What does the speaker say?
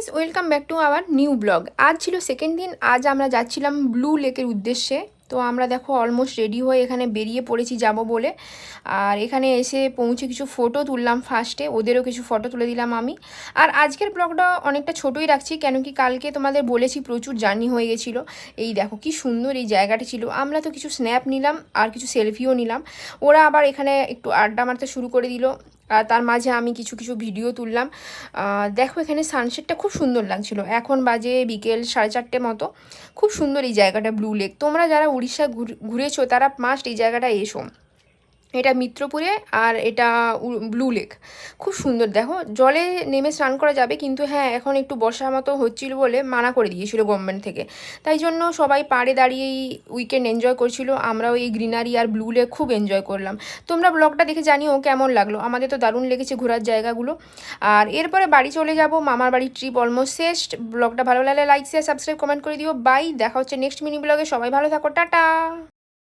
Guys, welcome back to our new blog. আজ ছিল second দিন। আজ আমরা যাচ্ছিলাম ব্লু লেকের উদ্দেশ্যে। তো আমরা দেখো অলমোস্ট রেডি হয়ে এখানে বেরিয়ে পড়েছি যাব বলে। আর এখানে এসে পৌঁছে কিছু ফটো তুললাম ফার্স্টে, ওদেরও কিছু ফটো তুলে দিলাম আমি। আর আজকের ব্লগটা অনেকটা ছোটোই রাখছি, কেন কি কালকে তোমাদের বলেছি প্রচুর জার্নি হয়ে গেছিলো। এই দেখো কি সুন্দর এই জায়গাটা ছিল। আমরা তো কিছু স্ন্যাপ নিলাম আর কিছু সেলফিও নিলাম। ওরা আবার এখানে একটু আড্ডা মারতে শুরু করে দিল, আর তার মাঝে আমি কিছু কিছু ভিডিও তুললাম। দেখো এখানে সানসেটটা খুব সুন্দর লাগছিল। এখন বাজে বিকেল 4:30 মতো। খুব সুন্দর এই জায়গাটা ব্লু লেক। তোমরা যারা উড়িষ্যা ঘুরেছো তারা মাস্ট এই জায়গাটা এসো। এটা মিত্রপুরে আর এটা ব্লু লেক। খুব সুন্দর। দেখো জলে নেমে স্নান করা যাবে, কিন্তু হ্যাঁ এখন একটু বর্ষার মতো হচ্ছিল বলে মানা করে দিয়েছিল গভর্নমেন্ট থেকে। তাই জন্য সবাই পাড়ে দাঁড়িয়েই উইকেন্ড এনজয় করছিল। আমরাও এই গ্রিনারি আর ব্লু লেক খুব এনজয় করলাম। তোমরা ব্লগটা দেখে জানিও কেমন লাগলো। আমাদের তো দারুণ লেগেছে ঘোরার জায়গাগুলো। আর এরপরে বাড়ি চলে যাব। মামার বাড়ির ট্রিপ অলমোস্ট শেষ। ব্লগটা ভালো লাগলে লাইক শেয়ার সাবস্ক্রাইব কমেন্ট করে দিও। বাই, দেখা হচ্ছে নেক্সট মিনি ব্লগে। সবাই ভালো থাকো, টাটা।